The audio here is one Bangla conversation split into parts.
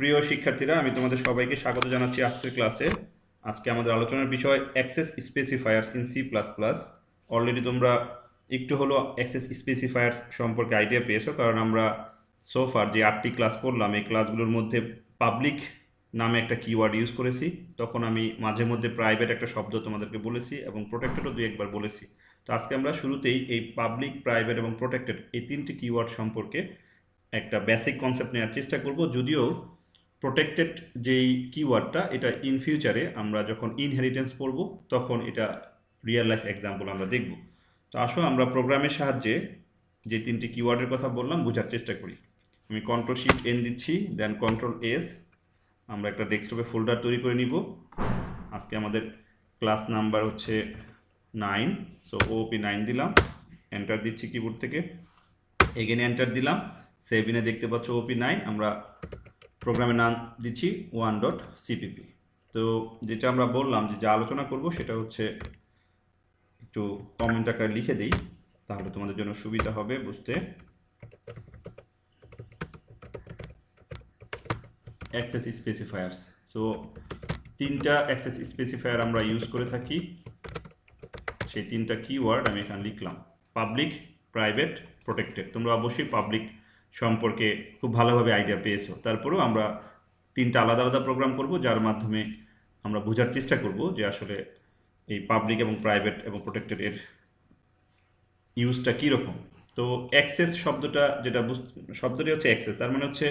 প্রিয় শিক্ষার্থীরা, আমি তোমাদের সবাইকে স্বাগত জানাচ্ছি আজকের ক্লাসে। আজকে আমাদের আলোচনার বিষয় access specifiers in C plus plus. Already তোমরা একটু হলো অ্যাক্সেস স্পেসিফায়ার্স সম্পর্কে আইডিয়া পেয়েছো, কারণ আমরা সোফার যে 8টি ক্লাস করলাম এই ক্লাসগুলোর মধ্যে পাবলিক নামে একটা কিওয়ার্ড ইউজ করেছি। তখন আমি মাঝে মধ্যে প্রাইভেট একটা শব্দ তোমাদেরকে বলেছি এবং প্রোটেক্টেডও দুই একবার বলেছি। তো আজকে আমরা শুরুতেই এই পাবলিক, প্রাইভেট এবং প্রোটেক্টেড এই তিনটি কিওয়ার্ড সম্পর্কে একটা বেসিক কনসেপ্ট নেওয়ার চেষ্টা করব। যদিও প্রোটেক্টেড যেই কিওয়ার্ডটা, এটা ইন ফিউচারে আমরা যখন ইনহেরিটেন্স পড়ব তখন এটা রিয়েল লাইফ এক্সাম্পল আমরা দেখব। তো আসো আমরা প্রোগ্রামের সাহায্যে যে তিনটি কিওয়ার্ডের কথা বললাম বোঝার চেষ্টা করি। আমি কন্ট্রোল শিফট এন দিচ্ছি, দেন কন্ট্রোল এস। আমরা একটা ডেস্কটপে ফোল্ডার তৈরি করে নিব। আজকে আমাদের ক্লাস নাম্বার হচ্ছে 9, সো ওপি 9 দিলাম, এন্টার দিচ্ছি কিবোর্ড থেকে, এগেন এন্টার দিলাম, সেভিনে দেখতে পাচ্ছ ওপি 9। আমরা প্রোগ্রামের নাম দিচ্ছি 1.cpp। তো যেটা আমরা বললাম যে যা আলোচনা করব সেটা হচ্ছে, একটু কমেন্ট আকারে লিখে দিই তাহলে তোমাদের জন্য সুবিধা হবে বুঝতে। Access specifiers. সো তিনটা অ্যাক্সেস স্পেসিফায়ার আমরা ইউজ করে থাকি। সেই তিনটা কিওয়ার্ড আমি এখানে লিখলাম: পাবলিক, প্রাইভেট, প্রোটেক্টেড। তোমরা অবশ্যই পাবলিক সম্পর্কে খুব ভালোভাবে আইডিয়া পেয়েছো। তারপরেও আমরা তিনটা আলাদা আলাদা প্রোগ্রাম করব, যার মাধ্যমে আমরা বোঝার চেষ্টা করব যে আসলে এই পাবলিক এবং প্রাইভেট এবং প্রোটেক্টেড এর ইউজটা কীরকম। তো অ্যাক্সেস শব্দটা শব্দটি হচ্ছে অ্যাক্সেস, তার মানে হচ্ছে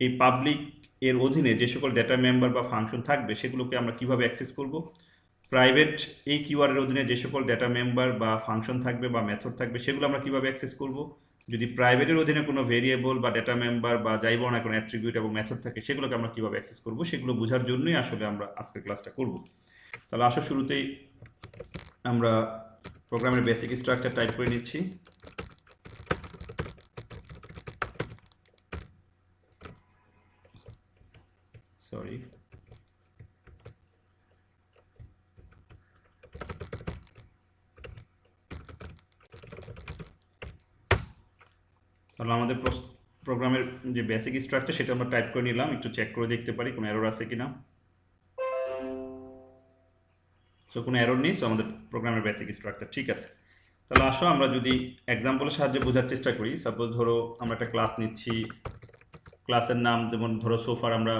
এই পাবলিক এর অধীনে যে সকল ডেটা মেম্বার বা ফাংশন থাকবে সেগুলোকে আমরা কিভাবে অ্যাক্সেস করব। প্রাইভেট এই কিওয়ার্ডের অধীনে যে সকল ডেটা মেম্বার বা ফাংশন থাকবে বা মেথড থাকবে সেগুলো আমরা কিভাবে অ্যাক্সেস করব। যদি প্রাইভেটের অধীনে কোনো ভেরিয়েবল বা ডেটা মেম্বার বা যাই বলো না কোনো অ্যাট্রিবিউট এবং মেথড থাকে সেগুলোকে আমরা কিভাবে অ্যাক্সেস করব, সেগুলো বোঝার জন্যই আসলে আমরা আজকের ক্লাসটা করব। তাহলে আসো শুরুতেই আমরা প্রোগ্রামের বেসিক স্ট্রাকচার টাইপ করে নিচ্ছি। সরি, তাহলে আমাদের প্রোগ্রামের যে বেসিক স্ট্রাকচার সেটা আমরা টাইপ করে নিলাম। একটু চেক করে দেখতে পারি কোনো এরর আছে কিনা। সো কোনো এরর নেই, সো আমাদের প্রোগ্রামের বেসিক স্ট্রাকচার ঠিক আছে। তাহলে আসো আমরা যদি এক্সাম্পলের সাহায্যে বোঝার চেষ্টা করি। সাপোজ ধরো আমরা একটা ক্লাস নিচ্ছি, ক্লাসের নাম যেমন ধরো সোফার আমরা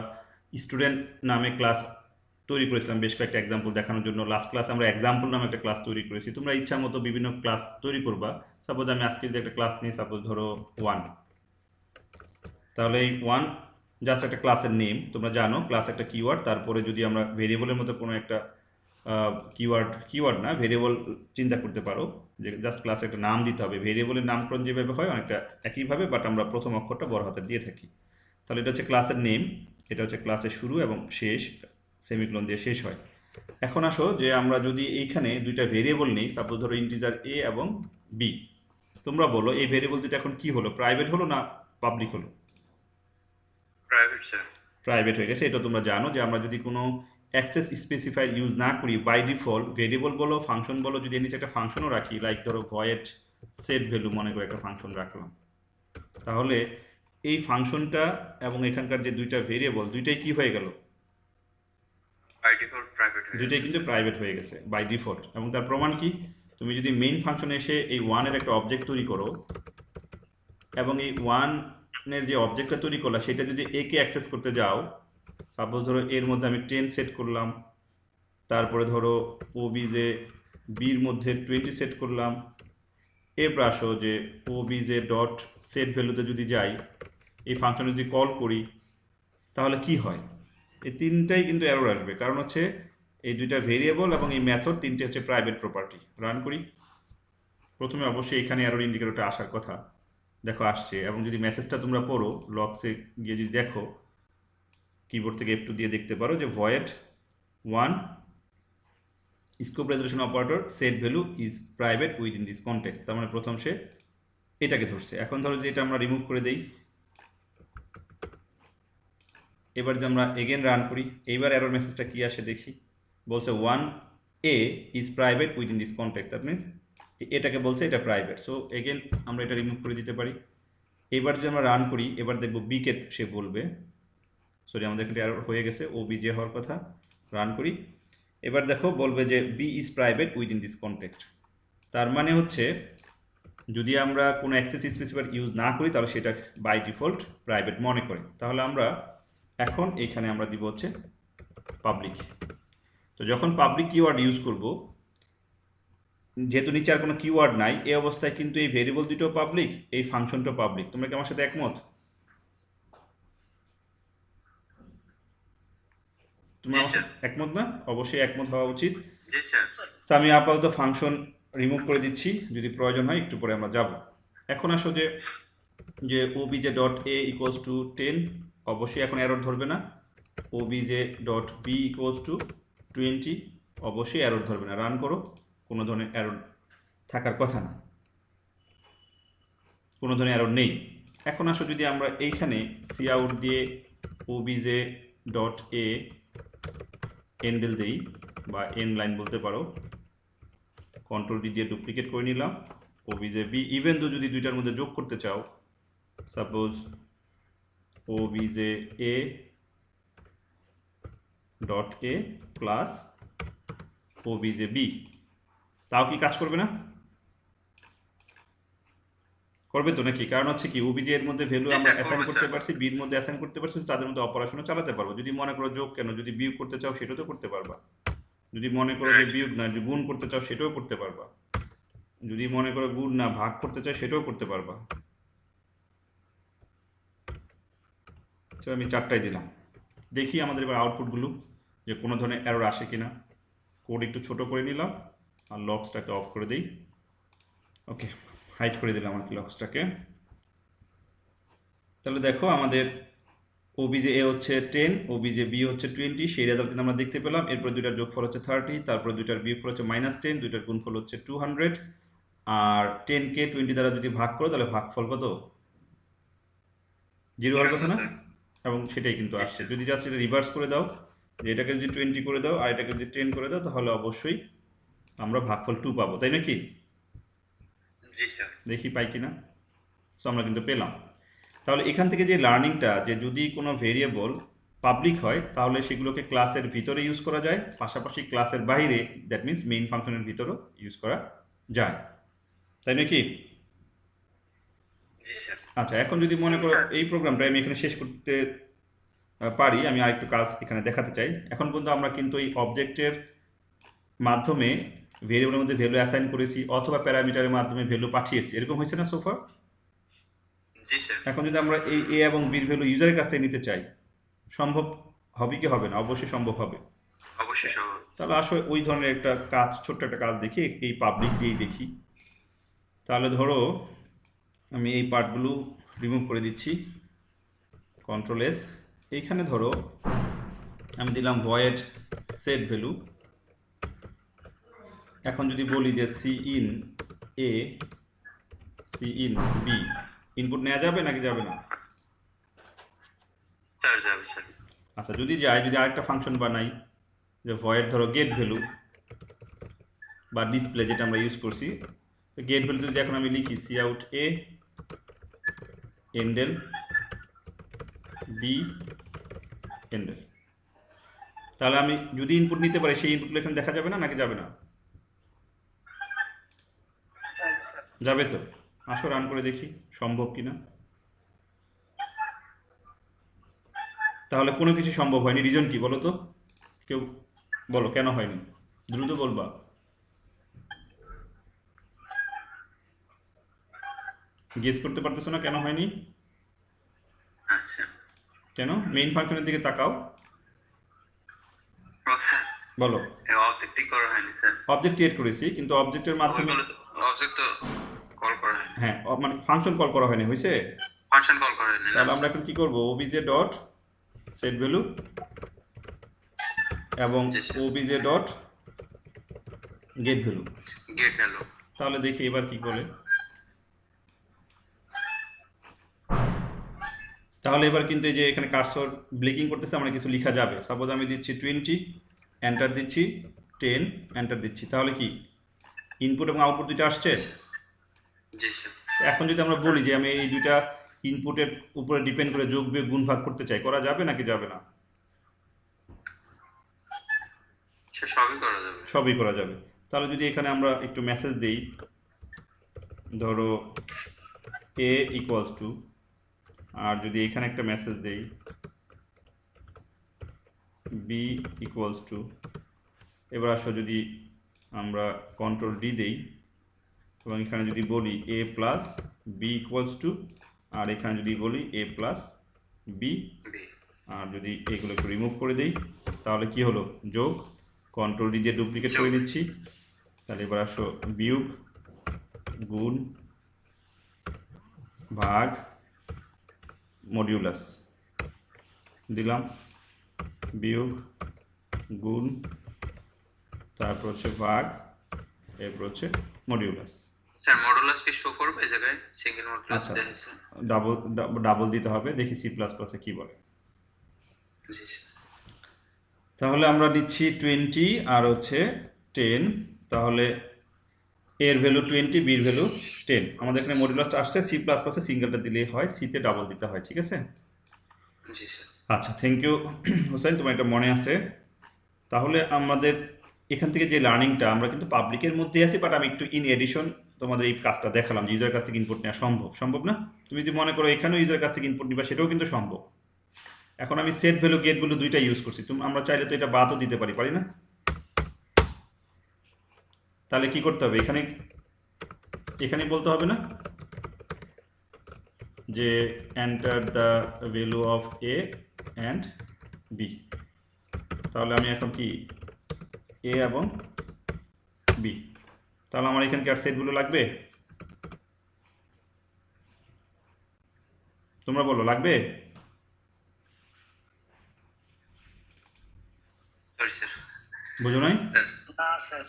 স্টুডেন্ট নামে ক্লাস তৈরি করেছিলাম বেশ কয়েকটা এক্সাম্পল দেখানোর জন্য। লাস্ট ক্লাস আমরা এক্সাম্পল নামে একটা ক্লাস তৈরি করেছি। তোমরা ইচ্ছা মতো বিভিন্ন ক্লাস তৈরি করবা। সাপোজ আমি আজকে যদি একটা ক্লাস নিই, সাপোজ ধরো 1, তাহলে এই 1 জাস্ট একটা ক্লাসের নেম। তোমরা জানো ক্লাস একটা কিওয়ার্ড, তারপরে যদি আমরা ভেরিয়েবলের মতো কোনো একটা কিওয়ার্ড না ভেরিয়েবল চিন্তা করতে পারো, যে জাস্ট ক্লাসে একটা নাম দিতে হবে। ভেরিয়েবলের নামকরণ যেভাবে হয় অনেকটা একইভাবে, বাট আমরা প্রথম অক্ষরটা বড় হাতে দিয়ে থাকি। তাহলে এটা হচ্ছে ক্লাসের নেম, এটা হচ্ছে ক্লাসের শুরু এবং শেষ সেমিকোলন দিয়ে শেষ হয়। এখন আসো যে আমরা যদি এইখানে দুইটা ভেরিয়েবল নেই, সাপোজ ধরো ইন্টিজার এ এবং বি। তোমরা বলো এই ভেরিয়েবল দুটো এখন কি হলো, প্রাইভেট হলো না পাবলিক হলো? Private sir. প্রাইভেট হয়ে গেছে। এটা তোমরা জানো যে আমরা যদি কোনো অ্যাক্সেস স্পেসিফায়ার ইউজ না করি, বাই ডিফল্ট ভেরিয়েবল বলো ফাংশন বলো, যদি এর নিচে একটা ফাংশনও রাখি, লাইক ধরো ভয়েড সেট ভ্যালু মনে করে একটা ফাংশন রাখলাম, তাহলে এই ফাংশনটা এবং এখানকার যে দুইটা ভেরিয়েবল দুইটাই কি হয়ে গেল? বাই ডিফল্ট প্রাইভেট হয়ে দুইটাই গেছে কিন্তু স্যার। প্রাইভেট হয়ে গেছে বাই ডিফল্ট। এবং তার প্রমাণ কি? তুমি যদি মেইন ফাংশনে এসে এই ওয়ানের একটা অবজেক্ট তৈরি করো এবং এই ওয়ানের যে অবজেক্টটা তৈরি করলা সেটা যদি এ কে অ্যাক্সেস করতে যাও, সাপোজ ধরো এর মধ্যে আমি 10 সেট করলাম, তারপরে ধরো ওবিজে বির মধ্যে 20 সেট করলাম, এরপর আসো যে ওবিজে ডট সেট ভ্যালুতে যদি যাই, এই ফাংশনে যদি কল করি, তাহলে কি হয়? এই তিনটাই কিন্তু এরর আসবে, কারণ হচ্ছে এই দুইটা ভেরিয়েবল এবং এই মেথড তিনটে হচ্ছে প্রাইভেট প্রপার্টি। রান করি। প্রথমে অবশ্যই এখানে এরর ইন্ডিকেটরটা আসার কথা, দেখো আসছে। এবং যদি মেসেজটা তোমরা পড়ো লগসে গিয়ে যদি দেখো, কিবোর্ড থেকে F2 দিয়ে দেখতে পারো যে void 1 scope resolution operator set value is private within this context. তার মানে প্রথম সে এটাকে ধরছে। এখন ধরো যদি এটা আমরা রিমুভ করে দেই, এবার যদি আমরা এগেন রান করি, এইবার এরর মেসেজটা কি আসে দেখি। বলছে 1A is private within this context, that means এটাকে বলছে এটা প্রাইভেট। সো এগেন আমরা এটা রিমুভ করে দিতে পারি। এবার যদি আমরা রান করি, এবার দেখবো বি কে সে বলবে। সরি আমাদের এখানে এরর হয়ে গেছে, obj হওয়ার কথা। রান করি। এবার দেখো বলবে যে B is private within this context. তার মানে হচ্ছে যদি আমরা কোনো অ্যাক্সেস স্পেসিফায়ার ইউজ না করি তাহলে সেটা বাই ডিফল্ট প্রাইভেট মনে করে। তাহলে আমরা এখন এইখানে আমরা দিব হচ্ছে পাবলিক। তো যখন পাবলিক কিওয়ার্ড ইউজ করব, যেহেতু নিচে আর কোনো কিওয়ার্ড নাই, এই অবস্থায় কিন্তু এই ভেরিয়েবল দুটোও পাবলিক, এই ফাংশনটাও পাবলিক। তোমরা কি আমার সাথে একমত? তোমরা জি আমার স্যার। সাথে একমত না? অবশ্যই একমত হওয়া উচিত। জি স্যার। তো আমি আপাতত ফাংশন রিমুভ করে দিচ্ছি, যদি প্রয়োজন হয় একটু পরে আমরা যাব। এখন আসো যে যে obj dot A equals to 10, অবশ্যই এখন এরর ধরবে না। obj dot B equals to 20, অবশ্যই এরর ধরবে না। রান করো, কোনো ধরনের এরর থাকার কথা না, কোনো ধরনের এরর নেই। এখন আসো যদি আমরা এইখানে সি আউট দিয়ে obj ডট এ এন্ডেল দেই, বা এন লাইন বলতে পারো, কন্ট্রোল ডি দিয়ে ডুপ্লিকেট করে নিলাম। obj বি, ইভেন দো যদি দুইটার মধ্যে যোগ করতে চাও, suppose obj a dot A plus obj b, তাও কি কাজ করবে না? করবে তো নাকি? কারণ হচ্ছে কি obj এর মধ্যে ভ্যালু জি আমরা স্যার, অ্যাসাইন করবে করতে স্যার। পারছি, b এর মধ্যে অ্যাসাইন করতে পারছি, তাদের মধ্যে অপারেশনও চালাতে পারবো। যদি মনে করো যোগ কেন, যদি বিয়োগ করতে চাও সেটাও তো করতে পারবা। যদি মনে করো যে রাইট। বিয়োগ না, যে গুণ করতে চাও সেটাও করতে পারবা। যদি মনে করো গুণ না ভাগ করতে চাও সেটাও করতে পারবা। তো আমি 4টাই দিলাম। দেখি আমাদের এবার আউটপুটগুলো যে কোনো ধরনের এরর আসে কিনা। কোড একটু ছোট করে নিলাম আর লক্সটাকে অফ করে দিই। ওকে, হাইড করে দিলাম আর কি লক্সটাকে। তাহলে দেখো আমাদের obj a হচ্ছে 10, obj b হচ্ছে 20, সেই রেজাল্ট কিন্তু আমরা দেখতে পেলাম। এরপর দুইটার যোগফল হচ্ছে 30, তারপর দুইটার বিয়োগফল হচ্ছে -10, দুইটার গুণফল হচ্ছে 200, আর 10কে 20 দ্বারা যদি ভাগ করো তাহলে ভাগফল কত? 0 হওয়ার কথা না? স্যার। এবং সেটাই কিন্তু জি আসছে। স্যার। যদি জাস্ট এটা রিভার্স করে দাও, যে এটাকে যদি 20 করে দাও আর এটাকে যদি 10 করে দাও, তাহলে অবশ্যই আমরা ভাগফল 2 পাবো, তাই নাকি? জি স্যার। দেখি পাই কিনা। সো আমরা কিন্তু পেলাম। তাহলে এখান থেকে যে লার্নিংটা, যে যদি কোনো ভেরিয়েবল পাবলিক হয় তাহলে সেগুলোকে ক্লাসের ভিতরে ইউজ করা যায়, পাশাপাশি ক্লাসের বাইরে, দ্যাট মিন্স মেইন ফাংশনের ভিতরেও ইউজ করা যায়, তাই নাকি? জি স্যার। আচ্ছা, এখন যদি মনে করো এই প্রোগ্রামটা আমি এখানে শেষ করতে পারি, আমি আরেকটু কাজ এখানে দেখাতে চাই। এখন পর্যন্ত আমরা কিন্তু এই অবজেক্টের মাধ্যমে ভেরিয়েবলের মধ্যে ভ্যালু অ্যাসাইন করেছি, অথবা প্যারামিটারের মাধ্যমে ভ্যালু পাঠিয়েছি, এরকম হয়েছে না সোফার? জি স্যার। এখন যদি আমরা এই এ এবং বির ভ্যালু ইউজারের কাছ থেকে নিতে চাই, সম্ভব হবে কি হবে না? অবশ্যই সম্ভব হবে। অবশ্যই সহজ। তাহলে আসলে ওই ধরনের একটা কাজ, ছোট্ট একটা কাজ দেখি, এই পাবলিক দিয়েই দেখি। তাহলে ধরো আমি এই পার্টগুলো রিমুভ করে দিচ্ছি, কন্ট্রোল এস। এইখানে ধরো আমি দিলাম ভয়েড সেট ভ্যালু। এখন যদি বলি যে C in A, C in B, input নেওয়া যাবে নাকি যাবে না? স্যার যাবে স্যার। আচ্ছা, যদি যাই, যদি আরেকটা ফাংশন বানাই, যে ভয়েড ধরো গেট ভ্যালু বা ডিসপ্লে, যেটা আমরা ইউজ করছি, তো গেট ভ্যালু যদি এখন আমি লিখি সি আউট এ এন্ডেল বি এন্ডেল, তাহলে আমি যদি ইনপুট নিতে পারি সেই ইনপুটগুলো এখানে দেখা যাবে না নাকি যাবে না? যাবে তো। আসো রান করে দেখি সম্ভব কিনা। তাহলে কোনো কিছু সম্ভব হয়নি, রিজন কি বলো তো? কেউ বলো কেন হয়নি, দ্রুত বলবা। গেস করতে পারতেছো না কেন হয়নি? আচ্ছা। কেন? মেইন ফাংশনের দিকে তাকাও, স্যার বলো। অবজেক্টই করা হয়নি স্যার। অবজেক্ট ক্রিয়েট করেছি, কিন্তু অবজেক্টের মাধ্যমে, ওইগুলো অবজেক্ট তো কল করা হয়নি। হ্যাঁ মানে ফাংশন কল করা হয়নি, হয়েছে? ফাংশন কল করা হয়নি না। তাহলে আমরা এখন কি করব, obj ডট সেট ভ্যালু এবং জি sir. obj dot get value. Get value. তাহলে দেখি এবার কি করে। তাহলে এবার কিন্তু এই যে এখানে কার্সর ব্লিকিং করতেছে, আমরা কিছু লেখা যাবে। সাপোজ আমি দিচ্ছি 20, এন্টার দিচ্ছি 10, এন্টার দিচ্ছি, তাহলে কি ইনপুট এবং আউটপুট দুইটা আসছে? জি স্যার। এখন যদি আমরা বলি যে আমি এই দুইটা ইনপুটের উপরে ডিপেন্ড করে যোগ বিয়োগ গুণ ভাগ করতে চাই, করা যাবে নাকি যাবে না? সে সবই করা যাবে। সবই করা যাবে। তাহলে যদি এখানে আমরা একটু মেসেজ দেই, ধরো a ইকুয়ালস টু, আর যদি এখানে একটা মেসেজ দেই b ইকুয়ালস টু, এবার আসো যদি আমরা কন্ট্রোল ডি দেই এবং এখানে যদি বলি a plus b equals to, আর এখানে যদি বলি a প্লাস b, বি। আর যদি এগুলো একটু রিমুভ করে দেই তাহলে কি হলো? যোগ। কন্ট্রোল ডি দিয়ে ডুপ্লিকেট করে যোগ। দিচ্ছি। তাহলে এবার আসো বিয়োগ, গুণ, ভাগ, মডিউলাস দিলাম, বিয়োগ, গুণ, তারপর হচ্ছে ভাগ, এরপর হচ্ছে মডিউলাস। স্যার মডুলাস কি শো করবে এই জায়গায়? সিঙ্গেল মডুলাস আচ্ছা, দেখেছে। ডাবল ডাবল দিতে হবে, দেখি সি প্লাস প্লাসে কি বলে। জি স্যার। তাহলে আমরা নিচ্ছি 20 আর হচ্ছে 10, তাহলে এর ভ্যালু 20, বির ভ্যালু 10। আমাদের এখানে মডুলাসটা আসছে, সি প্লাস প্লাসে সিঙ্গেলটা দিলেই হয়, সিতে ডাবল দিতে হয়, ঠিক আছে? জি স্যার। আচ্ছা, থ্যাংক ইউ হোসেন, তোমার এটা মনে আছে। তাহলে আমাদের এখান থেকে যে লার্নিংটা, আমরা কিন্তু পাবলিকের মধ্যে আছি, বাট আমি একটু ইন এডিশন তোমাদের এই কাজটা দেখালাম যে ইউজার কাছ থেকে ইনপুট নেওয়া সম্ভব না? তুমি যদি মনে করো এখানেও ইউজার কাছ থেকে ইনপুট নিবা, সেটাও কিন্তু সম্ভব। এখন আমি সেট ভ্যালু গেট ভ্যালু দুইটা ইউজ করছি, আমরা চাইলে তো এটা বাদও দিতে পারি না? তাহলে কি করতে হবে? এখানে বলতে হবে না যে enter the value of A and B. তাহলে আমি এখন কি এ এবং বি, তাহলে আমার এখানে কি আর সেটগুলো লাগবে? তোমরা বলো, লাগবে? Sorry sir. বুঝো নাই? না স্যার।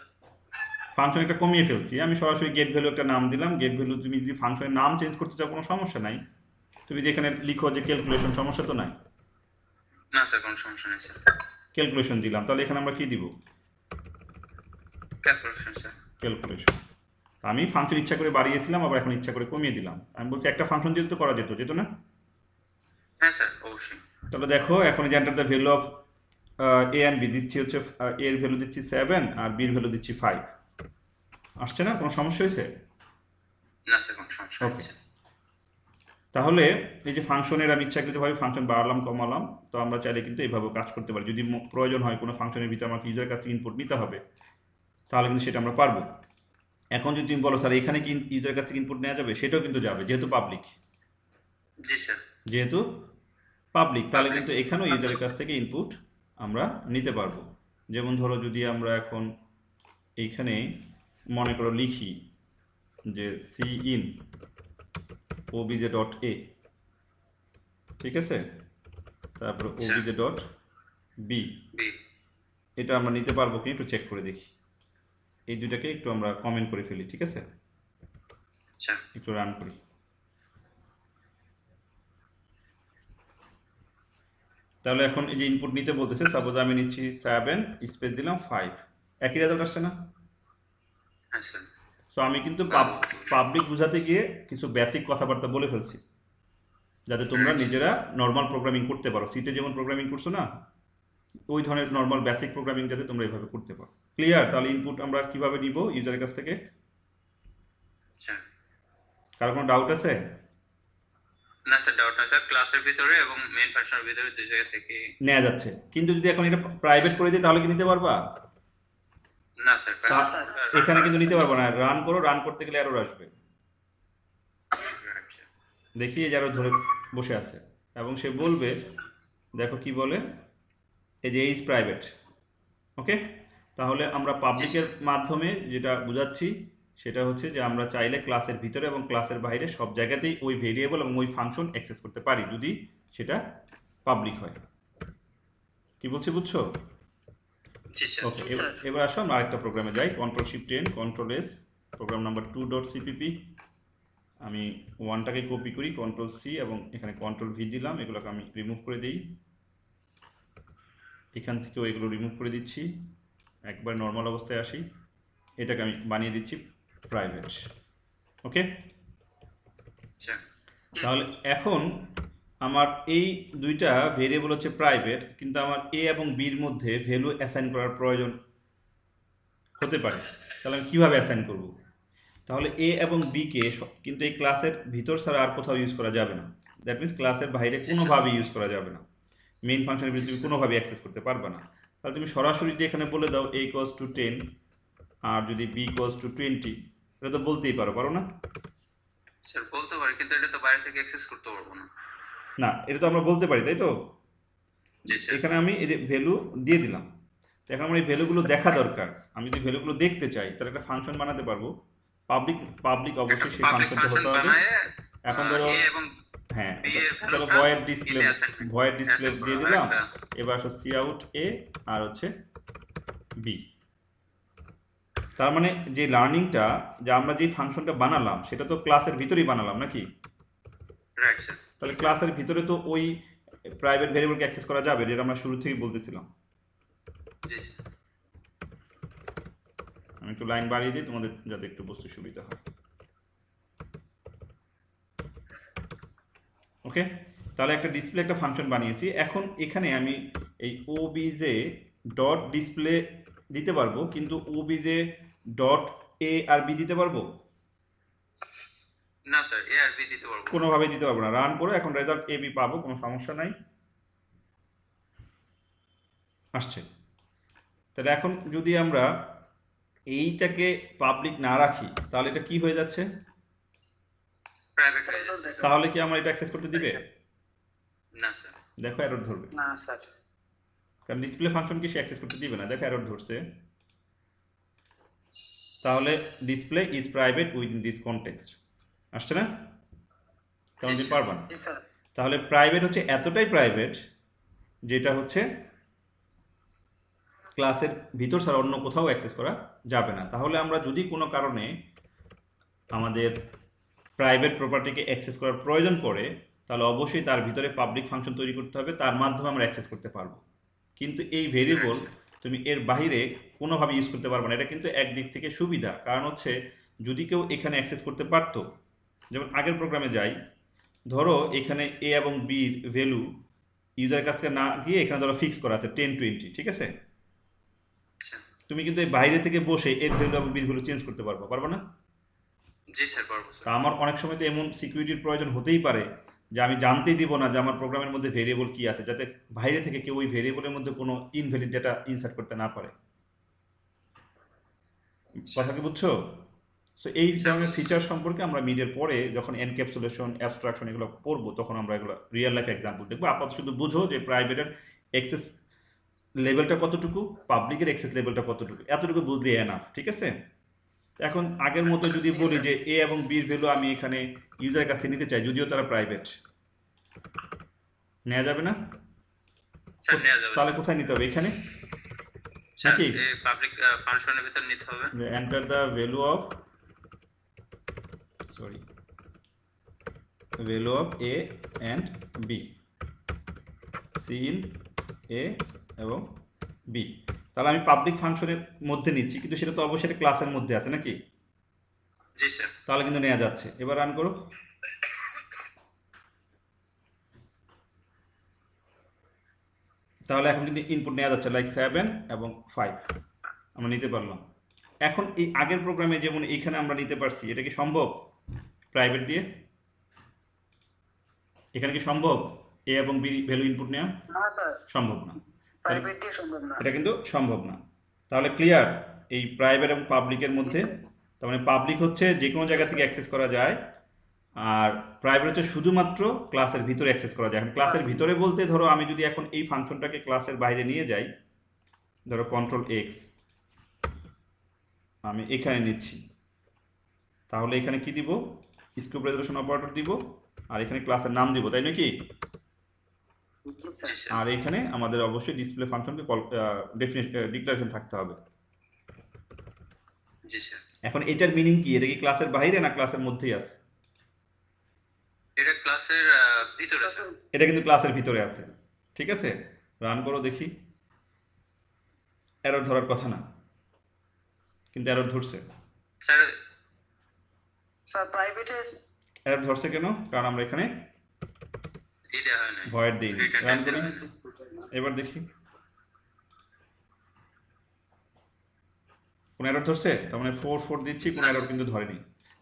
ফাংশন একটা কমিয়ে ফেলছি, আমি সরাসরি গেট ভ্যালু একটা নাম দিলাম। গেট ভ্যালু তুমি যদি ফাংশনের নাম চেঞ্জ করতে চাও কোনো সমস্যা নাই, তুমি যদি এখানে লিখো যে ক্যালকুলেশন, সমস্যা তো নাই। না স্যার, কোনো সমস্যা নেই স্যার। ক্যালকুলেশন দিলাম, তাহলে এখানে আমরা কি দিব? Calculation sir. ক্যালকুলেশন। আমি ফাংশন ইচ্ছা করে বাড়িয়েছিলাম, আবার এখন ইচ্ছা করে কমিয়ে দিলাম। আমি বলছি একটা ফাংশন দিয়ে তো করা যেত না? হ্যাঁ স্যার, অবশ্যই। তাহলে দেখো এখন যে enter the value of A and B দিচ্ছি হচ্ছে, এর ভ্যালু দিচ্ছি 7 আর বির ভ্যালু দিচ্ছি 5। আসছে না? কোনো সমস্যা হয়েছে? না স্যার, কোনো সমস্যা ওকে। নেই স্যার। তাহলে এই যে ফাংশনের আমি ইচ্ছাকৃতভাবে ফাংশন বাড়ালাম কমালাম, তো আমরা চাইলে কিন্তু এইভাবে কাজ করতে পারি। যদি প্রয়োজন হয় কোনো ফাংশনের ভিতরে আমাকে ইউজারের কাছ থেকে ইনপুট নিতে হবে, তাহলে কিন্তু সেটা আমরা পারবো। এখন যদি তুমি বলো স্যার এখানে কি ইউজারের কাছ থেকে ইনপুট নেওয়া যাবে, সেটাও কিন্তু যাবে, যেহেতু পাবলিক। জি স্যার। যেহেতু পাবলিক, তাহলে Public। কিন্তু এখানেও ইউজারের কাছ থেকে ইনপুট আমরা নিতে পারবো। যেমন ধরো যদি আমরা এখন এইখানে মনে করো লিখি যে C in obj dot A, ঠিক আছে, তারপর আচ্ছা। Obj dot B, B. এটা আমরা নিতে পারবো কি একটু চেক করে দেখি। এই দুইটাকে একটু আমরা কমেন্ট করে ফেলি, ঠিক আছে? আচ্ছা। একটু রান করি। তাহলে এখন এই যে ইনপুট নিতে বলতেছে, সাপোজ আমি নিচ্ছি 7 স্পেস দিলাম 5, একই রেজাল্ট আসছে না? হ্যাঁ স্যার। সো আমি কিন্তু পাবলিক বোঝাতে গিয়ে কিছু বেসিক কথাবার্তা বলে ফেলছি, যাতে তোমরা নিজেরা নর্মাল প্রোগ্রামিং করতে পারো। সিতে যেমন প্রোগ্রামিং করছো না, ওই ধরনের নর্মাল বেসিক প্রোগ্রামিং যাতে তোমরা এইভাবে করতে পারো। ক্লিয়ার? তাহলে ইনপুট আমরা কিভাবে নিব ইউজারের কাছ থেকে? আচ্ছা। কারো কোনো ডাউট আছে? না স্যার, ডাউট না স্যার। ক্লাসের ভিতরে এবং মেইন ফাংশনের ভিতরে দুই জায়গা থেকে। নেওয়া যাচ্ছে, কিন্তু যদি এখন এটা প্রাইভেট করে দিই তাহলে কি নিতে পারবা? না স্যার, এখানে কিন্তু নিতে পারবো না। রান করো, রান করতে গেলে এরর আসবে। দেখি এই যে আরো ধরে বসে আছে এবং সে বলবে, দেখো কি বলে, এই যে ইজ প্রাইভেট। ওকে, তাহলে আমরা পাবলিকের মাধ্যমে যেটা বুঝাচ্ছি সেটা হচ্ছে যে আমরা চাইলে ক্লাসের ভিতরে এবং ক্লাসের বাইরে সব জায়গাতেই ওই ভেরিয়েবল এবং ওই ফাংশন অ্যাক্সেস করতে পারি, যদি সেটা পাবলিক হয়। কি বলছি বুঝছো? জি স্যার। ওকে, এবার আসো আমরা আরেকটা প্রোগ্রামে যাই। Control shift N, control S, program number 2.cpp। আমি 1টাকে কপি করি, কন্ট্রোল সি এবং এখানে কন্ট্রোল ভি দিলাম। এগুলোকে আমি রিমুভ করে দিই, এখান থেকেও এগুলো রিমুভ করে দিচ্ছি, একবার নর্মাল অবস্থায় আসি। এটাকে আমি বানিয়ে দিচ্ছি প্রাইভেট। ওকে, আচ্ছা। তাহলে এখন আমার এই দুইটা ভেরিয়েবল হচ্ছে প্রাইভেট, কিন্তু আমার এ এবং বির মধ্যে ভ্যালু অ্যাসাইন করার প্রয়োজন হতে পারে। তাহলে আমি কিভাবে অ্যাসাইন করব? তাহলে এ এবং বি কে কিন্তু এই ক্লাসের ভিতর ছাড়া আর কোথাও ইউজ করা যাবে না। দ্যাট মিনস ক্লাসের বাইরে জি স্যার। কোনোভাবে ইউজ করা যাবে না। মেইন ফাংশনের জি ভিতরে তুমি স্যার। কোনোভাবে অ্যাক্সেস করতে পারবে না। তাহলে তুমি সরাসরি যদি এখানে বলে দাও a ইকুয়ালস টু 10 আর যদি b ইকুয়ালস টু 20, এটা তো বলতেই পারো না? স্যার বলতে পারি, কিন্তু এটা তো বাইরে থেকে অ্যাক্সেস করতে পারবো না। না, এটা তো আমরা বলতে পারি, তাই তো? জি স্যার। এখানে আমি এই যে ভ্যালু দিয়ে দিলাম। তো এখন আমার এই ভ্যালুগুলো দেখা দরকার। আমি যদি ভ্যালুগুলো দেখতে চাই তাহলে একটা ফাংশন বানাতে পারবো। পাবলিক পাবলিক একটা অবশ্যই সেই পাবলিক ফাংশনটা ফাংশন হতে হবে। বানায় এখন ধরো, এ এবং হ্যাঁ, বি এর তাহলে ভ্যালুটা ইতে অ্যাসাইনমেন্ট ভয়েড ডিসপ্লে অ্যাসাইন করা দিয়ে হয় দিলাম। একটা। এবার আসো সি আউট এ আর হচ্ছে বি। তার মানে যে লার্নিংটা, যে আমরা যে ফাংশনটা বানালাম সেটা তো ক্লাসের ভিতরেই বানালাম নাকি? Right sir. তাহলে ক্লাসের ভিতরে তো ওই প্রাইভেট ভেরিয়েবলকে অ্যাক্সেস করা যাবে, যেটা আমরা শুরু থেকেই বলতেছিলাম। জি স্যার। আমি একটু লাইন বাড়িয়ে দিই তোমাদের যাতে একটু বুঝতে সুবিধা হয়। ওকে, তাহলে একটা ডিসপ্লে একটা ফাংশন বানিয়েছি। এখন এখানে আমি এই ওবিজে ডট ডিসপ্লে দিতে পারবো, কিন্তু ওবিজে ডট এ আর বি দিতে পারবো? না স্যার, এ আর বি দিতে পারবো না। কোনোভাবেই দিতে পারবো না। রান করে এখন রেজাল্ট এ বি পাবো, কোনো সমস্যা নাই, আসছে। তাহলে এখন যদি আমরা এইটাকে পাবলিক না রাখি তাহলে এটা কি হয়ে যাচ্ছে? প্রাইভেট হয়ে যাচ্ছে স্যার। তাহলে কি আমার এটা অ্যাক্সেস করতে দিবে? না স্যার। দেখো এরর ধরবে, না স্যার। কারণ ডিসপ্লে ফাংশনকে সে অ্যাক্সেস করতে দিবে না। দেখো এরর ধরছে। তাহলে display is private within this context, আসছে না? তেমন দিন পারবা না। জি স্যার। তাহলে প্রাইভেট হচ্ছে এতটাই প্রাইভেট যেটা হচ্ছে ক্লাসের ভিতর ছাড়া অন্য কোথাও অ্যাক্সেস করা যাবে না। তাহলে আমরা যদি কোনো কারণে আমাদের প্রাইভেট প্রপার্টিকে অ্যাক্সেস করার প্রয়োজন পড়ে, তাহলে অবশ্যই তার ভিতরে পাবলিক ফাংশন তৈরি করতে হবে, তার মাধ্যমে আমরা অ্যাক্সেস করতে পারবো। কিন্তু এই ভেরিয়েবল তুমি এর বাইরে কোনোভাবে ইউজ করতে পারবে না। এটা কিন্তু একদিক থেকে সুবিধা, কারণ হচ্ছে যদি কেউ এখানে অ্যাক্সেস করতে পারতো, যেমন আগের প্রোগ্রামে যাই, ধরো এখানে এ এবং বির ভ্যালু ইউজারের কাছ থেকে না গিয়ে এখানে ধরো ফিক্স করা আছে 10-20, ঠিক আছে? আচ্ছা। তুমি কিন্তু এই বাইরে থেকে বসে এর ভ্যালু এবং বির ভ্যালু চেঞ্জ করতে পারবে না? জি স্যার, পারবো তা স্যার। আমার অনেক সময় তো এমন সিকিউরিটির প্রয়োজন হতেই পারে যে আমি জানতেই দিব না যে আমার প্রোগ্রামের মধ্যে ভেরিয়েবল কি আছে, যাতে বাইরে থেকে কেউ ওই ভেরিয়েবলের মধ্যে কোনো ইনভ্যালিড ডেটা ইনসার্ট করতে না পারে। কথা কি বুঝছো? সো এই ধরনের ফিচার সম্পর্কে আমরা মিডের পরে যখন এনক্যাপসুলেশন, অ্যাবস্ট্রাকশন এগুলো পড়বো তখন আমরা এগুলো রিয়েল লাইফ এক্সাম্পল দেখবো। আপাতত শুধু বুঝো যে প্রাইভেটের এক্সেস লেভেলটা কতটুকু, পাবলিকের এক্সেস লেভেলটা কতটুকু, এতটুকু বুঝলে এনাফ, ঠিক আছে? এখন আগের মতো যদি বলি যে এ এবং বির ভ্যালু আমি এখানে ইউজারের কাছে নিতে চাই, যদিও তারা প্রাইভেট, নেওয়া যাবে না? স্যার নেওয়া যাবে তাহলে স্যার। কোথায় নিতে হবে? এখানে স্যার নাকি? এই পাবলিক ফাংশনের ভিতর নিতে হবে। Enter the value of, sorry, value of A and B, C in A এবং বি। তাহলে আমি পাবলিক ফাংশনের মধ্যে নিচ্ছি, কিন্তু সেটা তো অবশ্যই ক্লাসের মধ্যে আছে নাকি? জি স্যার। তাহলে কিন্তু নেওয়া যাচ্ছে। এবার রান করো। তাহলে এখন কিন্তু ইনপুট নেওয়া যাচ্ছে, লাইক 7 এবং 5 আমরা নিতে পারলাম। এখন এই আগের প্রোগ্রামে যেমন এইখানে আমরা নিতে পারছি, এটা কি সম্ভব প্রাইভেট দিয়ে? এখানে কি সম্ভব এ এবং বি ভ্যালু ইনপুট নেওয়া? না স্যার, সম্ভব না। প্রাইভেট দিয়ে সম্ভব না। এটা কিন্তু সম্ভব না। তাহলে ক্লিয়ার এই প্রাইভেট এবং পাবলিকের মধ্যে? তার মানে পাবলিক হচ্ছে যে কোনো জায়গা থেকে অ্যাক্সেস করা যায়, আর প্রাইভেট হচ্ছে শুধুমাত্র ক্লাসের ভিতরে অ্যাক্সেস করা যায়। এখন ক্লাসের ভিতরে বলতে ধরো আমি যদি এখন এই ফাংশনটাকে ক্লাসের বাইরে নিয়ে যাই, ধরো কন্ট্রোল এক্স, আমি এখানে নিচ্ছি, তাহলে এখানে কি দিব? স্কোপ রেজলিউশন অপারেটর দিব, আর এখানে ক্লাসের নাম দিব, তাই নাকি? জি জি স্যার। স্যার। আর এখানে আমাদের অবশ্যই ডিসপ্লে ফাংশনকে ডিক্লারেশন থাকতে হবে। জি স্যার। এখন এটার মিনিং কি? এটা কি ক্লাসের বাইরে না ক্লাসের মধ্যেই আছে? এটা ক্লাসের ভিতরে স্যার। এটা কিন্তু ক্লাসের ভিতরে আছে, ঠিক আছে? রান করো দেখি। এরর ধরার কথা না, কিন্তু এরর ধরছে। স্যার প্রাইভেটে এরর ধরছে কেন? কারণ আমরা এখানে এই দেওয়া হয় না, ভয়েড দিইনি। রিটার্ন রান টাইপ করি, দেওয়া হয় না। এবার দেখি কোন এরর ধরছে। তার মানে 4 দিচ্ছি, কোনো এরর কিন্তু ধরেনি।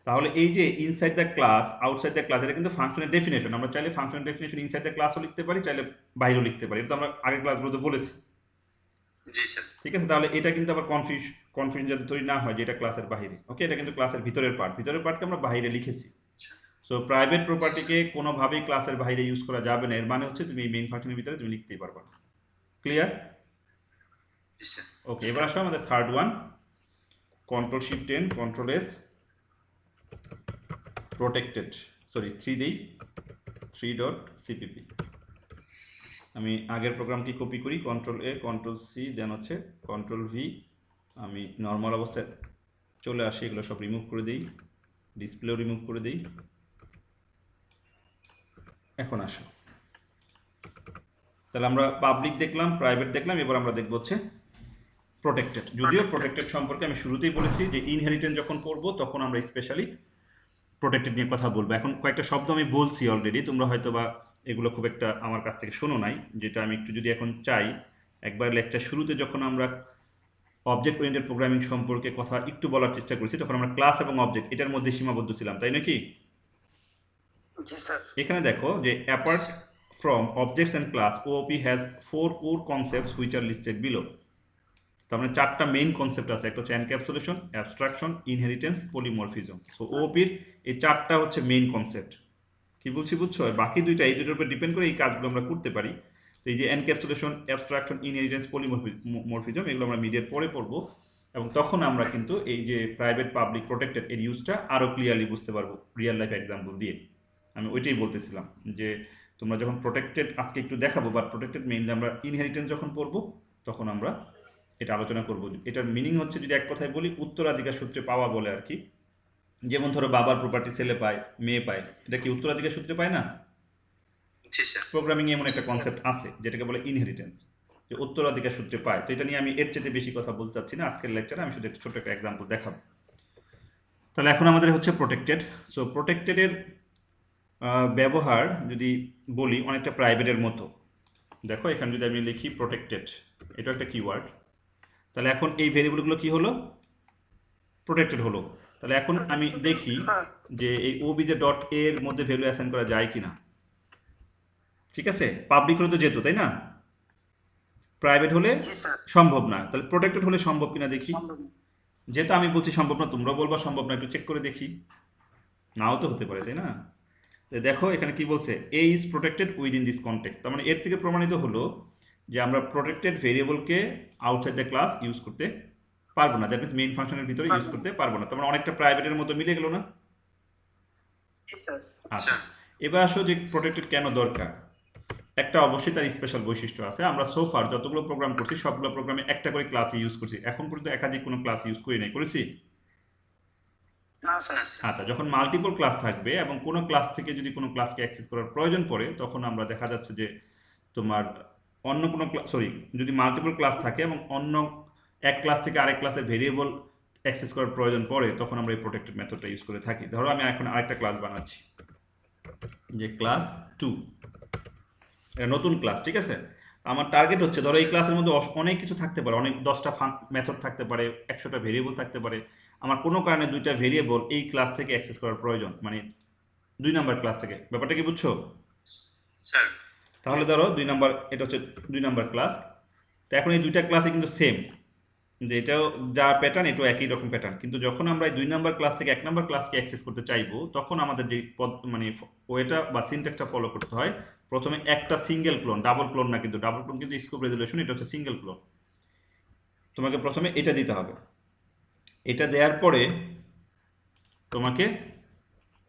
তাহলে এই যে inside the class outside the class, এটা কিন্তু ফাংশনের ডেফিনেশন। আমরা চাইলে ফাংশনের ডেফিনেশন ইনসাইড দ্য ক্লাসও লিখতে পারি, চাইলে বাইরেও লিখতে পারি। এটা তো আমরা আগের ক্লাসগুলোতে বলেছি, জি স্যার। ঠিক আছে? তাহলে এটা কিন্তু আবার কনফিউশন যাতে তৈরি না হয় যে এটা ক্লাসের বাইরে। ওকে, এটা কিন্তু ক্লাসের ভিতরের পার্টকে আমরা বাইরে লিখেছি। সো প্রাইভেট প্রপার্টিকে কোনোভাবেই ক্লাসের বাইরে ইউজ করা যাবে না। এর মানে হচ্ছে তুমি এই মেইন ফাংশনের ভিতরে তুমি লিখতেই পারবা না। ক্লিয়ার? জি স্যার। ওকে, এবার আসো আমাদের third one, control shift N, control S, protected, sorry 3 দিই, 3.cpp। আমি আগের প্রোগ্রামটি কপি করি, কন্ট্রোল এ, কন্ট্রোল সি, দেন হচ্ছে কন্ট্রোল ভি। আমি নর্মাল অবস্থায় চলে আসি, এগুলো সব রিমুভ করে দিই, ডিসপ্লেও রিমুভ করে দিই। এখন আসো, তাহলে আমরা পাবলিক দেখলাম, প্রাইভেট দেখলাম, এবার আমরা দেখব হচ্ছে প্রোটেক্টেড। যদিও প্রোটেক্টেড সম্পর্কে আমি শুরুতেই বলেছি যে ইনহেরিটেন্স যখন পড়বো তখন আমরা স্পেশালি প্রোটেক্টেড নিয়ে কথা বলবো। এখন কয়েকটা শব্দ আমি বলছি অলরেডি, তোমরা হয়তো বা এগুলো খুব একটা আমার কাছ থেকে শোনো নাই, যেটা আমি একটু যদি এখন চাই, একবার লেকচার শুরুতে যখন আমরা অবজেক্ট ওরিয়েন্টেড প্রোগ্রামিং সম্পর্কে কথা একটু বলার চেষ্টা করেছি, তখন আমরা ক্লাস এবং অবজেক্ট এটার মধ্যে সীমাবদ্ধ ছিলাম, তাই নাকি? জি স্যার। এখানে দেখো যে apart from objects and class, OOP has 4 core concepts which are listed below. তার মানে 4টা মেইন কনসেপ্ট আছে, একটা হচ্ছে encapsulation, abstraction, inheritance, polymorphism. So ওপির এই 4টা হচ্ছে মেইন কনসেপ্ট। কি বলছি বুঝছো? আর বাকি দুইটা এই দুটোর উপর ডিপেন্ড করে এই কাজগুলো আমরা করতে পারি। তো এই যে এনক্যাপসুলেশন, অ্যাবস্ট্রাকশন, ইনহেরিটেন্স, পলিমরফিজম, এগুলো আমরা মিডিয়ার পরে পড়বো, এবং তখন আমরা কিন্তু এই যে প্রাইভেট পাবলিক প্রোটেক্টেড এর ইউজটা আরো ক্লিয়ারলি বুঝতে পারবো রিয়েল লাইফ এক্সাম্পল দিয়ে। আমি ওইটাই বলতেছিলাম যে তোমরা যখন প্রোটেক্টেড আজকে একটু দেখাবো, বা প্রোটেক্টেড মেইনলি আমরা ইনহেরিটেন্স যখন পড়বো তখন আমরা এটা আলোচনা করবো। এটার মিনিং হচ্ছে, যদি এক কথায় বলি, উত্তরাধিকার সূত্রে পাওয়া বলে আর কি। যেমন ধরো বাবার প্রপার্টি ছেলে পায়, মেয়ে পায়, এটা কি উত্তরাধিকার সূত্রে পায় না? জি স্যার। প্রোগ্রামিং এ এমন একটা কনসেপ্ট আছে যেটাকে বলে ইনহেরিটেন্স, যে উত্তরাধিকার সূত্রে পায়। তো এটা নিয়ে আমি এর চেয়ে বেশি কথা বলতে চাচ্ছি না আজকের লেকচারে, আমি শুধু একটা ছোট একটা এক্সাম্পল দেখাবো। তাহলে এখন আমাদের হচ্ছে প্রোটেক্টেড। সো প্রোটেক্টেডের ব্যবহার যদি বলি অনেকটা প্রাইভেটের মতো। দেখো এখানে যদি আমি লিখি প্রোটেক্টেড, এটা একটা কিওয়ার্ড, তাহলে এখন এই ভেরিয়েবলগুলো কি হলো? প্রোটেক্টেড হলো। তাহলে এখন আমি দেখি যে এই ওবিজে ডট এর মধ্যে ভ্যালু অ্যাসাইন করা যায় কিনা। ঠিক আছে, পাবলিক হলে তো যেত, তাই না? প্রাইভেট হলে জি স্যার। সম্ভব না, তাহলে প্রোটেক্টেড হলে সম্ভব কিনা দেখি। সম্ভব না। যেটা আমি বলছি সম্ভব না, তোমরা বলবা সম্ভব না, একটু চেক করে দেখি। নাও তো হতে পারে, তাই না? দেখো এখানে কি বলছে, A is protected within this context. তার মানে এর থেকে প্রমাণিত হলো যে আমরা প্রোটেক্টেড ভেরিয়েবলকে আউটসাইড দ্য ক্লাস ইউজ করতে পারবো না, দ্যাট মিনস মেইন ফাংশনের ভিতরে ইউজ করতে পারবো না। তার মানে অনেকটা প্রাইভেটের মতো মিলে গেল না? জি স্যার। আচ্ছা, এবার আসো যে প্রোটেক্টেড কেন দরকার। একটা অবশ্যই তার স্পেশাল বৈশিষ্ট্য আছে। আমরা সোফার যতগুলো প্রোগ্রাম করছি সবগুলো প্রোগ্রামে একটা করে ক্লাস ইউজ করছি, এখন পর্যন্ত একাধিক কোনো ক্লাস ইউজ করি নাই, করেছি? না স্যার। আচ্ছা, যখন মাল্টিপল ক্লাস থাকবে এবং কোনো ক্লাস থেকে যদি কোনো ক্লাসকে অ্যাক্সেস করার প্রয়োজন পড়ে, তখন আমরা দেখা যাচ্ছে যে তোমার অন্য কোনো যদি মাল্টিপল ক্লাস থাকে এবং অন্য এক ক্লাস থেকে আরেক ক্লাসে ভেরিয়েবল অ্যাক্সেস করার প্রয়োজন পড়ে, তখন আমরা এই প্রোটেক্টেড মেথডটা ইউজ করে থাকি। ধরো আমি এখন আরেকটা ক্লাস বানাচ্ছি, যে ক্লাস 2, এটা নতুন ক্লাস, ঠিক আছে? আমার টার্গেট হচ্ছে, ধরো এই ক্লাসের মধ্যে অনেক কিছু থাকতে পারে, অনেক 10টা মেথড থাকতে পারে, 100টা ভেরিয়েবল থাকতে পারে। আমার কোনো কারণে 2টা ভেরিয়েবল এই ক্লাস থেকে অ্যাক্সেস করার প্রয়োজন, মানে 2 নাম্বার ক্লাস থেকে। ব্যাপারটা কি বুঝছো? স্যার। তাহলে ধরো 2 নাম্বার, এটা হচ্ছে 2 নাম্বার ক্লাস। তো এখন এই 2টা ক্লাসে কিন্তু সেম, যে এটাও যা প্যাটার্ন এটাও একই রকম প্যাটার্ন, কিন্তু যখন আমরা এই 2 নাম্বার ক্লাস থেকে 1 নাম্বার ক্লাসকে অ্যাক্সেস করতে চাইবো, তখন আমাদের যে মানে ওয়েটা বা সিনট্যাক্সটা ফলো করতে হয়, প্রথমে একটা সিঙ্গেল ক্লোন, ডাবল ক্লোন না, কিন্তু ডাবল ক্লোন কিন্তু স্কোপ রেজুলেশন, এটা হচ্ছে সিঙ্গেল ক্লোন। তোমাকে প্রথমে এটা দিতে হবে, এটা দেওয়ার পরে তোমাকে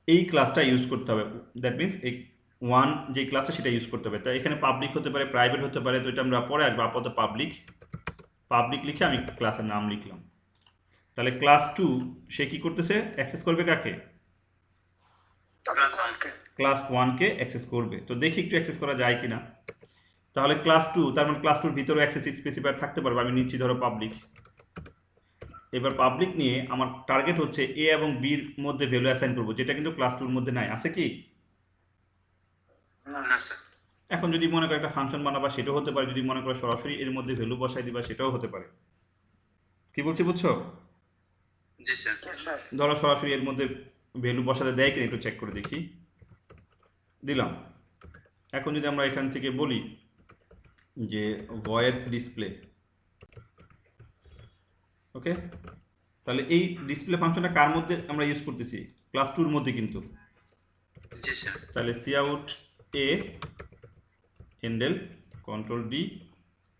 এই ক্লাসটা ইউজ করতে হবে, দ্যাট মিনস এই 1 যে ক্লাসটা সেটা ইউজ করতে হবে। তাই এখানে পাবলিক হতে পারে, প্রাইভেট হতে পারে, তো এটা আমরা পরে আসবো। আপাতত পাবলিক লিখে আমি ক্লাসের নাম লিখলাম। তাহলে ক্লাস 2 সে কি করতেছে, অ্যাক্সেস করবে কাকে? ক্লাস 1 কে অ্যাক্সেস করবে। তো দেখি একটু অ্যাক্সেস করা যায় কিনা। তাহলে ক্লাস 2, তার মানে ক্লাস 2 এর ভিতরে অ্যাক্সেস স্পেসিফায়ার থাকতে পারবে। আমি নিচ্ছি ধরো পাবলিক, এবার পাবলিক নিয়ে আমার টার্গেট হচ্ছে এ এবং বির মধ্যে ভ্যালু অ্যাসাইন করব, যেটা কিন্তু ক্লাস 2 এর মধ্যে নাই, আছে কি? না না স্যার। এখন যদি মনে করো একটা ফাংশন বানাবা সেটাও হতে পারে, যদি মনে করো সরাসরি এর মধ্যে ভ্যালু বসাই দিবা সেটাও হতে পারে। কি বলছি বুঝছো? জি স্যার। জি স্যার ধরো সরাসরি এর মধ্যে ভ্যালু বসাতে দেয় কিনা একটু চেক করে দেখি। দিলাম। এখন যদি আমরা এখান থেকে বলি যে ভয়েড ডিসপ্লে, ওকে, তাহলে এই ডিসপ্লে ফাংশনটা কার মধ্যে আমরা ইউজ করতেছি? ক্লাস 2 এর মধ্যে কিন্তু। জি স্যার। তাহলে সিআউট এ হ্যান্ডেল কন্ট্রোল ডি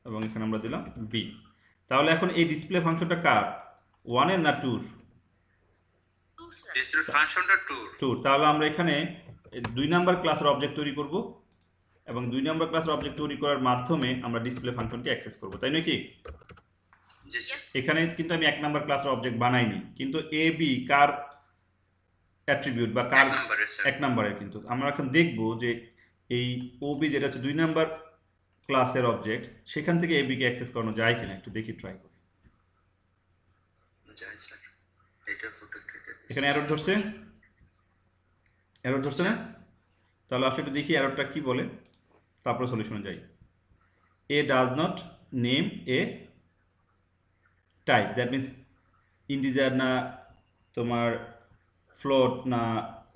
এবং এখানে আমরা দিলাম বি। তাহলে এখন এই ডিসপ্লে ফাংশনটা কার, 1 এর না 2 এর? ডিসপ্লে ফাংশনটা 2। 2। তাহলে আমরা এখানে 2 নাম্বার ক্লাসের অবজেক্ট তৈরি করব এবং 2 নাম্বার ক্লাসের অবজেক্ট তৈরি করার মাধ্যমে আমরা ডিসপ্লে ফাংশনটি অ্যাক্সেস করব, তাই নয় কি? জি স্যার। এখানে কিন্তু আমি 1 নাম্বার ক্লাসের অবজেক্ট বানাইনি, কিন্তু এ বি কার অ্যাট্রিবিউট বা কার? 1 নম্বরে স্যার। 1 নাম্বারের। কিন্তু আমরা এখন দেখব যে এই ওবি যেটা হচ্ছে 2 নাম্বার ক্লাসের অবজেক্ট, সেখান থেকে এবি কে অ্যাক্সেস করানো যায় কিনা একটু দেখি, ট্রাই করি। যাই স্যার। এটা প্রোটেক্টেড। এখানে এরর ধরছে, এরর ধরছে না? তাহলে আসলে একটু দেখি এররটা কি বলে, তারপরে সলিউশনে যাই। এ does not name a type, that means integer না তোমার ফ্লোট না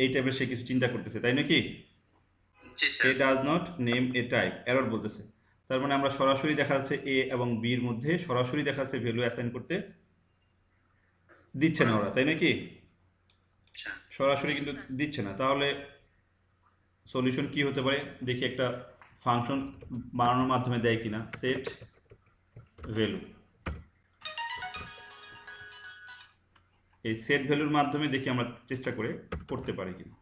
এই টাইপের সে কিছু চিন্তা করতেছে, তাই নাকি? জি এ sir. Does not name a type, error বলতেছে। তার মানে আমরা সরাসরি দেখা যাচ্ছে এ এবং বির মধ্যে সরাসরি দেখা যাচ্ছে ভ্যালু অ্যাসাইন করতে দিচ্ছে না ওরা, তাই নাকি? আচ্ছা। সরাসরি কিন্তু দিচ্ছে না। তাহলে সলিউশন কি হতে পারে দেখি, একটা ফাংশন বানানোর মাধ্যমে দেয় কিনা। সেট ভ্যালু, এই সেট ভ্যালুর মাধ্যমে দেখি আমরা চেষ্টা করে করতে পারি কিনা।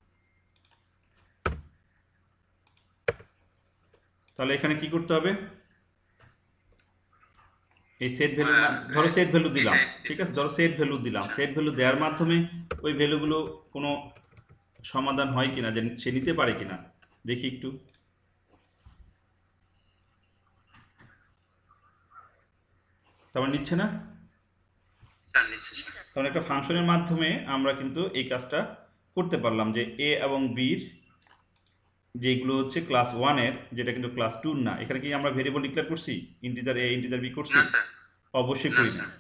তাহলে এখানে কি করতে হবে, এই সেট ভ্যালু, ধরো সেট ভ্যালু দিলাম, ঠিক আছে, ধরো সেট ভ্যালু দিলাম, সেট ভ্যালু দেওয়ার মাধ্যমে ওই ভ্যালুগুলো কোনো সমাধান হয় কিনা, যে সে নিতে পারে কিনা দেখি একটু। তারপর নিচ্ছে না। স্যার নিশ্চয় স্যার। কারণ একটা ফাংশনের মাধ্যমে আমরা কিন্তু এই কাজটা করতে পারলাম যে এ এবং বির যেগুলো হচ্ছে ক্লাস 1 এর, যেটা কিন্তু ক্লাস 2 না। এখানে কি আমরা ভেরিয়েবল ডিক্লেয়ার করছি, ইন্টিজার এ ইন্টিজার বি করছি? না স্যার। অবশ্যই না করি না। স্যার।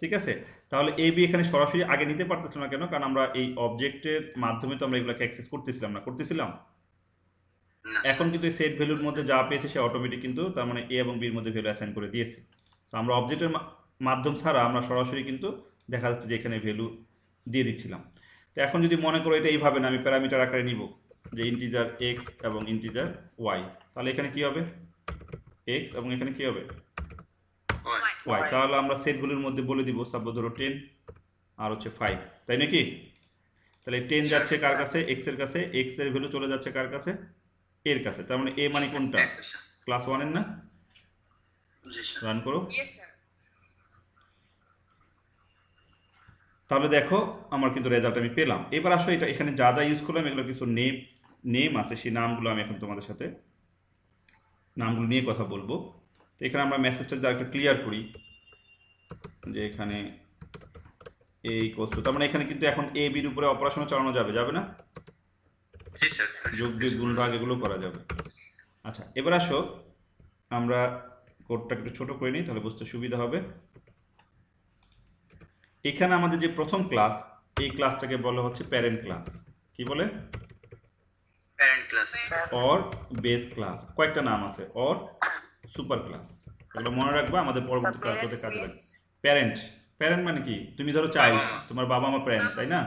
ঠিক আছে, তাহলে এ বি এখানে সরাসরি আগে নিতে পারতেছিল না কেন? কারণ আমরা এই অবজেক্টের মাধ্যমে তো আমরা এগুলোকে অ্যাক্সেস করতেছিলাম না, করতেছিলাম। না এখন কিন্তু এই সেট ভ্যালুর মধ্যে যা পেয়েছে সে অটোমেটিক কিন্তু তার মানে এ এবং বির মধ্যে ভ্যালু অ্যাসাইন করে দিয়েছে। তো আমরা অবজেক্টের মাধ্যম ছাড়া আমরা সরাসরি কিন্তু দেখা যাচ্ছে যে এখানে ভ্যালু দিয়ে দিচ্ছিলাম। তো এখন যদি মনে করো এটা এইভাবে না, আমি প্যারামিটার আকারে নিব যে ইন্টিজার এক্স এবং ইন্টিজার ওয়াই, তাহলে এখানে কি হবে এক্স এবং এখানে কি হবে ওয়াই। ওয়াই। তাহলে আমরা সেট ভ্যালুর মধ্যে বলে দিব সাপোজ ধরো 10 আর হচ্ছে 5, তাই নাকি? তাহলে 10 যাচ্ছে কার কাছে, এক্স এর কাছে, এক্স এর ভ্যালু চলে যাচ্ছে কার কাছে, এর কাছে। তার মানে এ মানে কোনটা, স্যার। ক্লাস 1 এর না? জি স্যার। রান করো। Yes, sir. তাহলে দেখো আমার কিন্তু রেজাল্ট আমি পেলাম। এবার আসো এটা এখানে যা যা ইউজ করলাম এগুলো কিছু নেম আছে, সেই নামগুলো আমি এখন তোমাদের সাথে নামগুলো নিয়ে কথা বলবো। তো এখানে আমরা মেসেজটা যা একটু ক্লিয়ার করি যে এখানে এই কোর্স, তার মানে এখানে কিন্তু এখন এ বির উপরে অপারেশন চালানো যাবে, যাবে না? জি স্যার। যোগ বিয়োগ গুণ ভাগ এগুলো করা যাবে। আচ্ছা, এবার আসো আমরা কোডটা একটু ছোট করে নিই, তাহলে বুঝতে সুবিধা হবে। এখানে আমাদের যে প্রথম ক্লাস, এই ক্লাসটাকে বলা হচ্ছে প্যারেন্ট ক্লাস। কি বলে? Parent class. Or base class, কয়েকটা নাম আছে, অর সুপার ক্লাস, এগুলো মনে রাখবা, আমাদের পরবর্তী ক্লাসগুলোতে কাজে লাগবে। প্যারেন্ট, প্যারেন্ট মানে কি, তুমি ধরো চাইল্ড, তোমার বাবা মা প্যারেন্ট, তাই না?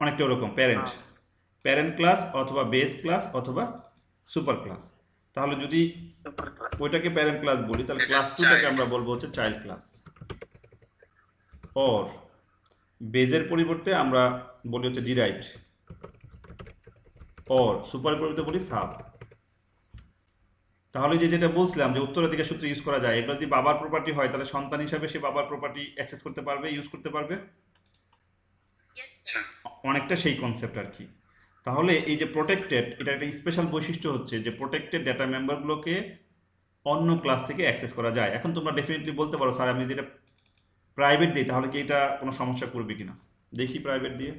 অনেকটা ওরকম প্যারেন্ট। প্যারেন্ট ক্লাস অথবা বেস ক্লাস অথবা সুপার ক্লাস। তাহলে যদি সুপার ক্লাস ওইটাকে প্যারেন্ট ক্লাস বলি, তাহলে ক্লাস 2টাকে আমরা বলবো হচ্ছে চাইল্ড ক্লাস। অর বেজের পরিবর্তে আমরা বলি হচ্ছে ডিরাইভড, অর সুপার পরিবর্তে বলি সাব। তাহলে যে যেটা বলছিলাম যে উত্তরাধিকার সূত্র ইউজ করা যায়, এগুলো যদি বাবার প্রপার্টি হয় তাহলে সন্তান হিসাবে সে বাবার প্রপার্টি অ্যাক্সেস করতে পারবে, ইউজ করতে পারবে। Yes, আচ্ছা। sir. অনেকটা সেই কনসেপ্ট আর কি। তাহলে এই যে প্রোটেক্টেড, এটা একটা স্পেশাল বৈশিষ্ট্য হচ্ছে যে প্রোটেক্টেড ডেটা মেম্বারগুলোকে অন্য ক্লাস থেকে অ্যাক্সেস করা যায়। এখন তোমরা ডেফিনেটলি বলতে পারো স্যার আমি যেটা প্রাইভেট দিই তাহলে কি এটা কোনো সমস্যা করবে কিনা দেখি প্রাইভেট দিয়ে,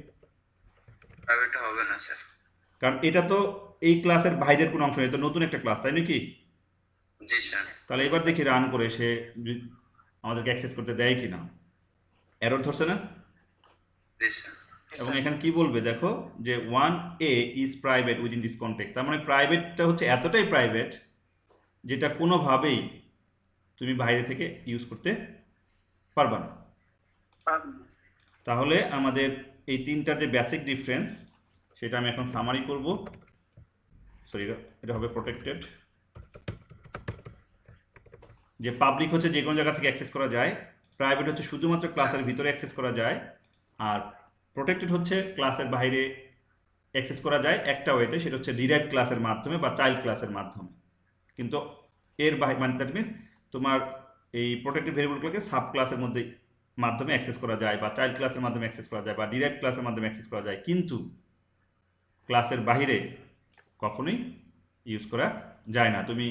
প্রাইভেট হবে না স্যার। কারণ এটা তো এই ক্লাসের বাইরের কোনো অংশ নেই, এটা তো নতুন একটা ক্লাস তাই নাকি? জি স্যার। তাহলে এবার দেখি রান করে সে আমাদেরকে অ্যাক্সেস করতে দেয় কিনা। এরর ধরছে না? জি স্যার। এবং এখানে কি বলবে দেখো যে 1A is private within this context, তার মানে প্রাইভেটটা হচ্ছে এতটাই প্রাইভেট যেটা কোনোভাবেই তুমি বাইরে থেকে ইউজ করতে পারবা না। তাহলে আমাদের এই তিনটার যে বেসিক ডিফারেন্স সেটা আমি এখন সামারি করব। সরি, এটা হবে প্রোটেক্টেড। যে পাবলিক হচ্ছে যে কোনো জায়গা থেকে অ্যাক্সেস করা যায়, প্রাইভেট হচ্ছে শুধুমাত্র ক্লাসের ভিতরে অ্যাক্সেস করা যায়, আর প্রোটেক্টেড হচ্ছে ক্লাসের বাইরে অ্যাক্সেস করা যায় একটা ওয়েতে, সেটা হচ্ছে ডিরেক্ট ক্লাসের মাধ্যমে বা চাইল্ড ক্লাসের মাধ্যমে। কিন্তু এর বাইরে মানে দ্যাট মিনস তোমার এই প্রোটেক্টেড ভেরিয়েবলগুলোকে সাব ক্লাসের মধ্যে মাধ্যমে অ্যাক্সেস করা যায় বা চাইল্ড ক্লাসের মাধ্যমে অ্যাক্সেস করা যায় বা ডিরেক্ট ক্লাসের মাধ্যমে অ্যাক্সেস করা যায়, কিন্তু ক্লাসের বাইরে কখনোই ইউজ করা যায় না। তুমি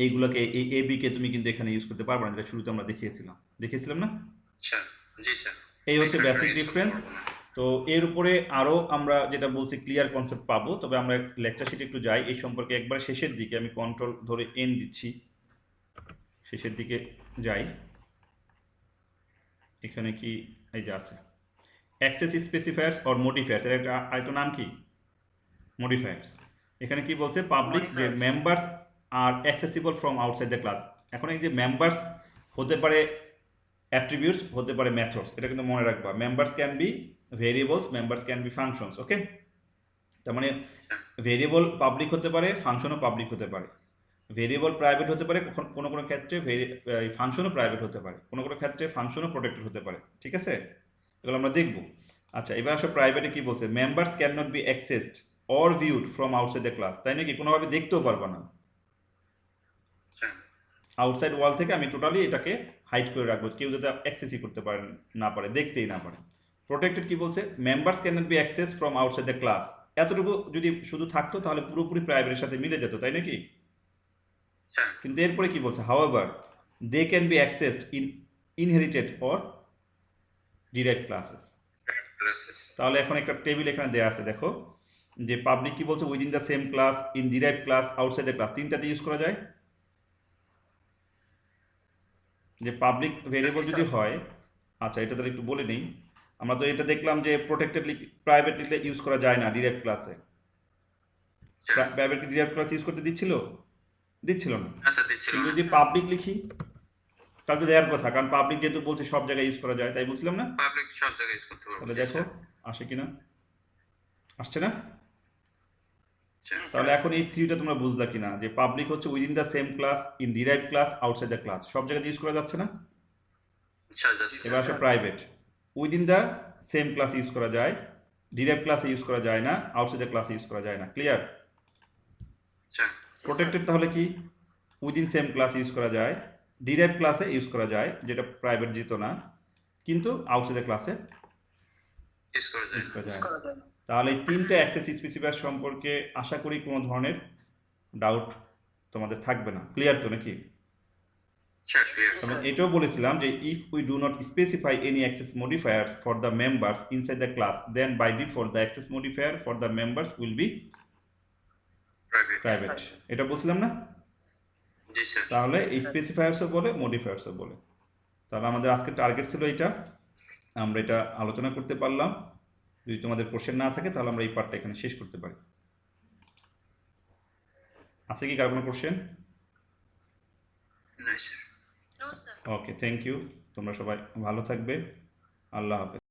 এইগুলোকে এই এ বি কে তুমি কিন্তু এখানে ইউজ করতে পারবে না, যেটা শুরুতে আমরা দেখিয়েছিলাম না? স্যার জি স্যার। এই হচ্ছে বেসিক ডিফারেন্স। তো এর উপরে আরও আমরা যেটা বলছি ক্লিয়ার কনসেপ্ট পাবো, তবে আমরা লেকচার শিটে একটু যাই এই সম্পর্কে একবার শেষের দিকে। আমি কন্ট্রোল ধরে এন দিচ্ছি, শেষের দিকে যাই। এখানে কি এই যে আছে অ্যাক্সেস স্পেসিফায়ার্স অর মডিফায়ার্স, এর একটা আরেকটা নাম কি মডিফায়ার্স। এখানে কি বলছে পাবলিক যে members are accessible from outside the class. এখন এই যে মেম্বার্স হতে পারে অ্যাট্রিবিউটস, হতে পারে মেথডস, এটা কিন্তু মনে রাখবা। Members can be variables, members can be functions. Okay, তার মানে ভেরিয়েবল পাবলিক হতে পারে, ফাংশনও পাবলিক হতে পারে। ভেরিয়েবল প্রাইভেট হতে পারে, কোনো কোনো ক্ষেত্রে ফাংশনও প্রাইভেট হতে পারে, কোনো কোনো ক্ষেত্রে ফাংশনও প্রোটেক্টেড হতে পারে। ঠিক আছে, এগুলো আমরা দেখব। আচ্ছা, এবার আসো প্রাইভেটে কি বলছে, members can not be accessed or viewed from outside the class, তাই নাকি? কোনোভাবে দেখতেও পারবা না আউটসাইড ওয়াল থেকে, আমি টোটালি এটাকে হাইড করে রাখবো, কেউ যাতে অ্যাক্সেসই করতে পারে না পারে, দেখতেই না পারে। প্রোটেক্টেড কি বলছে, members can not be access from outside the class. এতটুকু যদি শুধু থাকতো তাহলে পুরোপুরি প্রাইভেটের সাথে মিলে যেত, তাই নাকি? কিন্তু এরপরে কি বলছে, however they can be accessed in inherited or direct classes. তাহলে এখন একটা টেবিল এখানে দেওয়া আছে, দেখো যে পাবলিক কি বলছে, within the same class, in direct class, outside the class, তিনটাতে ইউজ করা যায়। যে পাবলিক ভেরিয়েবল যদি হয়, আচ্ছা এটা তাহলে একটু বলে নেই। আমরা তো এটা দেখলাম যে প্রোটেক্টেড প্রাইভেট লিখলে ইউজ করা যায় না ডিরেক্ট ক্লাসে। প্রাইভেট ডিরেক্ট ক্লাস ইউজ করতে দিচ্ছিল না? কিন্তু যদি পাবলিক লিখি তাহলে তো দেওয়ার কথা, কারণ পাবলিক যেহেতু বলছে সব জায়গায় ইউজ করা যায়, তাই বুঝলাম না? পাবলিক সব জায়গায় ইউজ করতে পারবে। তাহলে দেখো আসে কিনা, আসছে না? তাহলে এখন এই থ্রিটা তোমরা বুঝলা কিনা, যে পাবলিক হচ্ছে within the same class, in derived class, outside the class, সব জায়গায় ইউজ করা যাচ্ছে না? এবার আসে private, within the same class use করা যায়, ডিরাইভড ক্লাসে ইউজ করা যায় না, আউটসাইড দ্য ক্লাসে ইউজ করা যায় না। ক্লিয়ার? প্রোটেক্টেড তাহলে কি, উইদিন সেম ক্লাস ইউজ করা যায়, ডিরাইভড ক্লাসে ইউজ করা যায়, যেটা প্রাইভেট যেত না, কিন্তু আউটসাইড দ্য ক্লাসে ইউজ করা যায়। তাহলে এই তিনটে অ্যাক্সেস স্পেসিফায়ার সম্পর্কে আশা করি কোনো ধরনের ডাউট তোমাদের থাকবে না। ক্লিয়ার তো নাকি? এবং এটাও বলেছিলাম যে if we do not specify any access modifiers for the members inside the class, then by default the access modifier for the members will be private. এটা বলছিলাম না? তাহলে এই স্পেসিফায়ার্সও বলে, মডিফায়ার্সও বলে। তাহলে আমাদের আজকে টার্গেট ছিল এটা, আমরা এটা আলোচনা করতে পারলাম। যদি তোমাদের কোশ্চেন না থাকে তাহলে আমরা এই পার্টটা এখানে শেষ করতে পারি। আছে কি কার কোনো question? No, sir. Okay, thank you. তোমরা সবাই ভালো থাকবে। আল্লাহ হাফেজ।